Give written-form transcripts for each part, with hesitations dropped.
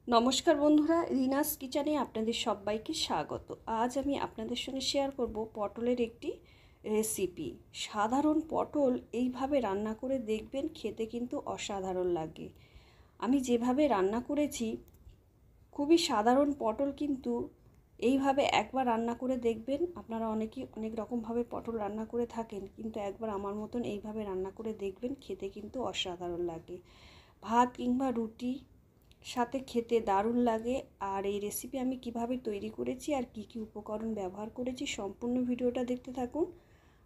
নমস্কার বন্ধুরা, রিনাস কিচেনে আপনাদের সবাইকে স্বাগত। আজ আমি আপনাদের সঙ্গে শেয়ার করব পটলের একটি রেসিপি। সাধারণ পটল এইভাবে রান্না করে দেখবেন, খেতে কিন্তু অসাধারণ লাগে। আমি যেভাবে রান্না করেছি, খুবই সাধারণ পটল, কিন্তু এইভাবে একবার রান্না করে দেখবেন। আপনারা অনেকেই অনেক রকমভাবে পটল রান্না করে থাকেন, কিন্তু একবার আমার মতন এইভাবে রান্না করে দেখবেন, খেতে কিন্তু অসাধারণ লাগে। ভাত কিংবা রুটি সাথে খেতে দারুণ লাগে। আর এই রেসিপি আমি কিভাবে তৈরি করেছি আর কি কি উপকরণ ব্যবহার করেছি, সম্পূর্ণ ভিডিওটা দেখতে থাকুন।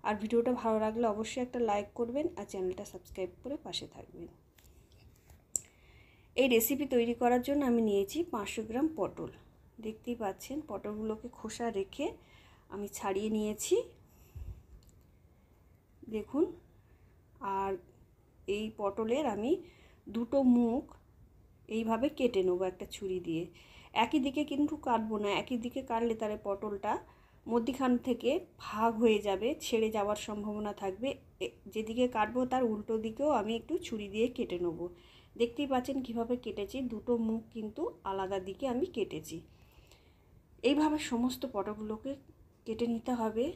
আর ভিডিওটা ভালো লাগলে অবশ্যই একটা লাইক করবেন আর চ্যানেলটা সাবস্ক্রাইব করে পাশে থাকবেন। এই রেসিপি তৈরি করার জন্য আমি নিয়েছি 500 গ্রাম পটল। দেখতেই পাচ্ছেন, পটলগুলোকে খোসা রেখে আমি ছাড়িয়ে নিয়েছি, দেখুন। আর এই পটলের আমি দুটো মুখ এইভাবে কেটে নেবো একটা ছুরি দিয়ে। একই দিকে কিন্তু কাটবো না, একই দিকে কাটলে তারে পটলটা মধ্যিখান থেকে ভাগ হয়ে যাবে, ছেড়ে যাওয়ার সম্ভাবনা থাকবে। যেদিকে কাটবো তার উল্টো দিকেও আমি একটু ছুরি দিয়ে কেটে নেবো। দেখতেই পাচ্ছেন কিভাবে কেটেছি, দুটো মুখ কিন্তু আলাদা দিকে আমি কেটেছি। এইভাবে সমস্ত পটলগুলোকে কেটে নিতে হবে।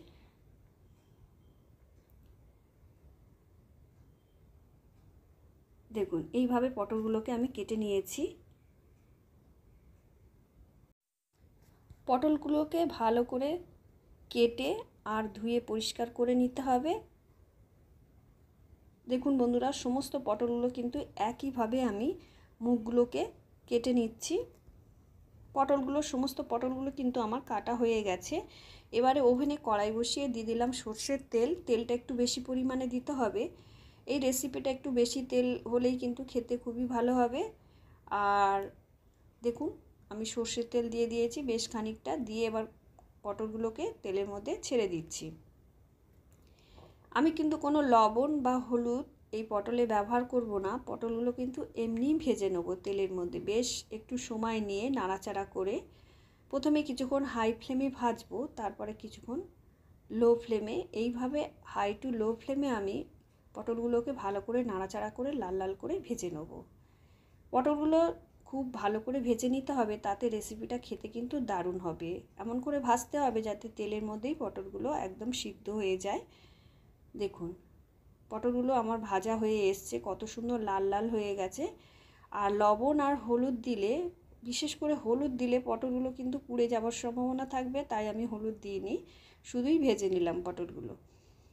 দেখুন, এইভাবে পটলগুলোকে আমি কেটে নিয়েছি। পটলগুলোকে ভালো করে কেটে আর ধুয়ে পরিষ্কার করে নিতে হবে। দেখুন বন্ধুরা, সমস্ত পটলগুলো কিন্তু একইভাবে আমি মুখগুলোকে কেটে নিচ্ছি। সমস্ত পটলগুলো কিন্তু আমার কাটা হয়ে গেছে। এবারে ওভেনে কড়াই বসিয়ে দিয়ে দিলাম সর্ষের তেল। তেলটা একটু বেশি পরিমাণে দিতে হবে। এই রেসিপিটা একটু বেশি তেল হলেই কিন্তু খেতে খুবই ভালো হবে। আর দেখুন, আমি সর্ষের তেল দিয়ে দিয়েছি বেশ খানিকটা, দিয়ে এবার পটলগুলোকে তেলের মধ্যে ছেড়ে দিচ্ছি। আমি কিন্তু কোনো লবণ বা হলুদ এই পটলে ব্যবহার করব না। পটলগুলো কিন্তু এমনিই ভেজে নেব তেলের মধ্যে, বেশ একটু সময় নিয়ে নাড়াচাড়া করে। প্রথমে কিছুক্ষণ হাই ফ্লেমে ভাজবো, তারপরে কিছুক্ষণ লো ফ্লেমে। এইভাবে হাই টু লো ফ্লেমে আমি পটলগুলোকে ভালো করে নাড়াচাড়া করে লাল লাল করে ভেজে নেব। পটলগুলো খুব ভালো করে ভেজে নিতে হবে, তাতে রেসিপিটা খেতে কিন্তু দারুণ হবে। এমন করে ভাজতে হবে যাতে তেলের মধ্যেই পটলগুলো একদম সিদ্ধ হয়ে যায়। দেখুন, পটলগুলো আমার ভাজা হয়ে এসছে, কত সুন্দর লাল লাল হয়ে গেছে। আর লবণ আর হলুদ দিলে, বিশেষ করে হলুদ দিলে পটলগুলো কিন্তু পুড়ে যাওয়ার সম্ভাবনা থাকবে, তাই আমি হলুদ দিইনি, শুধুই ভেজে নিলাম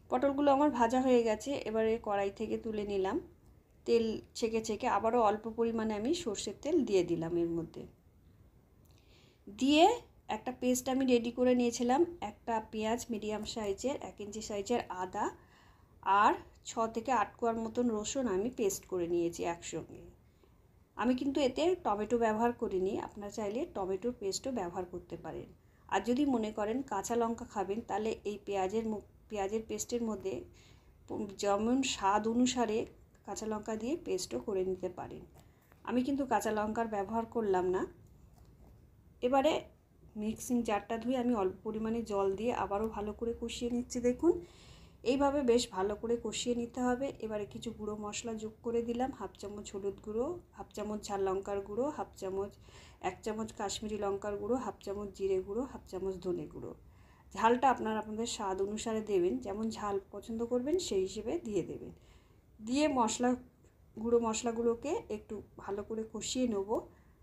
পটলগুলো আমার ভাজা হয়ে গেছে। এবারে কড়াই থেকে তুলে নিলাম, তেল ছেঁকে ছেঁকে আবারও অল্প পরিমাণে আমি সর্ষের তেল দিয়ে দিলাম এর মধ্যে। দিয়ে একটা পেস্ট আমি রেডি করে নিয়েছিলাম। একটা পেঁয়াজ মিডিয়াম সাইজের, 1 ইঞ্চি সাইজের আদা আর 6 থেকে 8 কোয়ার মতন রসুন আমি পেস্ট করে নিয়েছি একসঙ্গে। আমি কিন্তু এতে টমেটো ব্যবহার করিনি, আপনারা চাইলে টমেটোর পেস্টও ব্যবহার করতে পারেন। আর যদি মনে করেন কাঁচা লঙ্কা খাবেন, তাহলে এই পেঁয়াজের পেস্টের মধ্যে যেমন স্বাদ অনুসারে কাঁচা লঙ্কা দিয়ে পেস্টও করে নিতে পারেন। আমি কিন্তু কাঁচা লঙ্কার ব্যবহার করলাম না। এবারে মিক্সিং জারটা ধুয়ে আমি অল্প পরিমাণে জল দিয়ে আবারও ভালো করে কষিয়ে নিচ্ছি। দেখুন, এইভাবে বেশ ভালো করে কষিয়ে নিতে হবে। এবারে কিছু গুঁড়ো মশলা যোগ করে দিলাম। 1/2 চামচ হলুদ গুঁড়ো, 1/2 চামচ ঝাল লঙ্কার গুঁড়ো, 1 চামচ কাশ্মীরি লঙ্কার গুঁড়ো, 1/2 চামচ জিরে গুঁড়ো, 1/2 চামচ ধনে গুঁড়ো। ঝালটা আপনাদের স্বাদ অনুসারে দেবেন, যেমন ঝাল পছন্দ করবেন সেই হিসেবে দিয়ে দেবেন। দিয়ে গুঁড়ো মশলাগুলোকে একটু ভালো করে কষিয়ে নেব।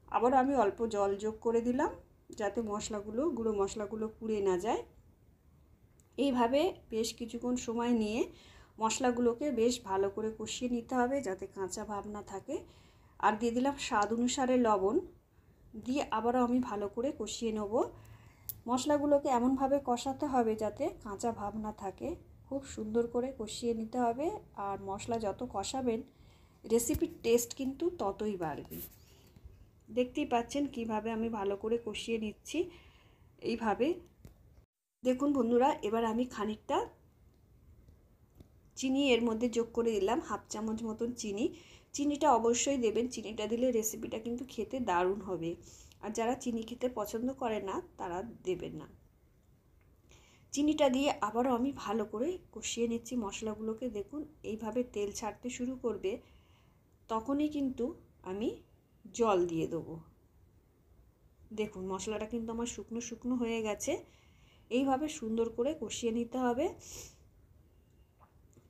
আবার আমি অল্প জল যোগ করে দিলাম, যাতে গুঁড়ো মশলাগুলো পুড়ে না যায়। এইভাবে বেশ কিছুক্ষণ সময় নিয়ে মশলাগুলোকে বেশ ভালো করে কষিয়ে নিতে হবে, যাতে কাঁচা ভাব না থাকে। আর দিয়ে দিলাম স্বাদ অনুসারে লবণ, দিয়ে আবারও আমি ভালো করে কষিয়ে নেব। মশলাগুলোকে এমনভাবে কষাতে হবে যাতে কাঁচা ভাব না থাকে, খুব সুন্দর করে কষিয়ে নিতে হবে। আর মশলা যত কষাবেন, রেসিপির টেস্ট কিন্তু ততই বাড়বে। দেখতেই পাচ্ছেন কিভাবে আমি ভালো করে কষিয়ে নিচ্ছি। এইভাবে দেখুন বন্ধুরা, এবার আমি খানিকটা চিনি এর মধ্যে যোগ করে দিলাম, 1/2 চামচ মতন চিনিটা অবশ্যই দেবেন। চিনিটা দিলে রেসিপিটা কিন্তু খেতে দারুণ হবে। আর যারা চিনি খেতে পছন্দ করে না, তারা দেবেন না। চিনিটা দিয়ে আবারও আমি ভালো করে কষিয়ে নিচ্ছি মশলাগুলোকে। দেখুন, এইভাবে তেল ছাড়তে শুরু করবে, তখনই কিন্তু আমি জল দিয়ে দেবো। দেখুন মশলাটা কিন্তু আমার শুকনো শুকনো হয়ে গেছে। এইভাবে সুন্দর করে কষিয়ে নিতে হবে।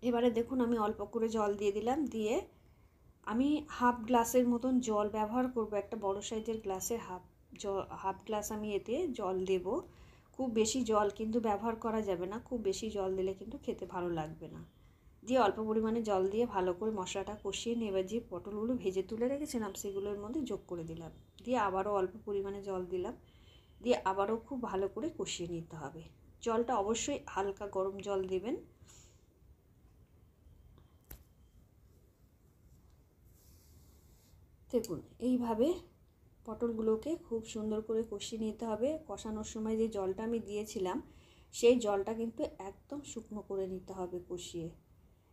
এবারে দেখুন আমি অল্প করে জল দিয়ে দিলাম, দিয়ে আমি হাফ গ্লাসের মতন জল ব্যবহার করব। একটা বড় সাইজের গ্লাসে হাফ গ্লাস আমি এতে জল দেব। খুব বেশি জল কিন্তু ব্যবহার করা যাবে না, খুব বেশি জল দিলে কিন্তু খেতে ভালো লাগবে না। দিয়ে অল্প পরিমাণে জল দিয়ে ভালো করে মশলাটা কষিয়ে নিয়ে এবার যে পটলগুলো ভেজে তুলে রেখেছিলাম সেগুলোর মধ্যে যোগ করে দিলাম, দিয়ে আবারও অল্প পরিমাণে জল দিলাম, দিয়ে আবারও খুব ভালো করে কষিয়ে নিতে হবে। জলটা অবশ্যই হালকা গরম জল দেবেন। দেখুন এইভাবে পটলগুলোকে খুব সুন্দর করে কষিয়ে নিতে হবে। কষানোর সময় যে জলটা আমি দিয়েছিলাম সেই জলটা কিন্তু একদম শুকনো করে নিতে হবে কষিয়ে।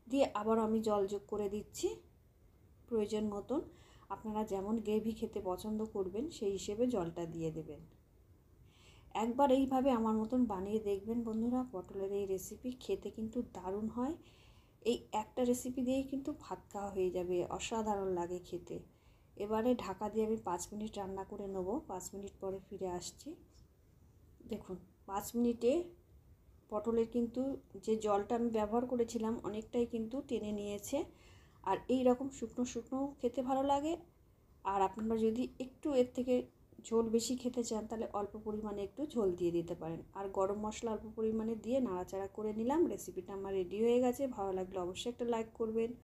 দিয়ে আবার আমি জল যোগ করে দিচ্ছি প্রয়োজন মতন। আপনারা যেমন গ্রেভি খেতে পছন্দ করবেন সেই হিসেবে জলটা দিয়ে দেবেন। একবার এইভাবে আমার মতন বানিয়ে দেখবেন বন্ধুরা, পটলের এই রেসিপি খেতে কিন্তু দারুণ হয়। এই একটা রেসিপি দিয়েই কিন্তু ভাত খাওয়া হয়ে যাবে, অসাধারণ লাগে খেতে। এবারে ঢাকা দিয়ে আমি 5 মিনিট রান্না করে নেব। 5 মিনিট পরে ফিরে আসছি। দেখুন 5 মিনিটে পটলের কিন্তু যে জলটা আমি ব্যবহার করেছিলাম অনেকটাই কিন্তু টেনে নিয়েছে। আর এই রকম শুকনো শুকনো খেতে ভালো লাগে। আর আপনারা যদি একটু এর থেকে ঝোল বেশি খেতে চান তাহলে অল্প পরিমাণে একটু ঝোল দিয়ে দিতে পারেন। আর গরম মশলা অল্প পরিমাণে দিয়ে নাড়াচাড়া করে নিলাম। রেসিপিটা আমার রেডি হয়ে গেছে। ভালো লাগলে অবশ্যই একটা লাইক করবেন।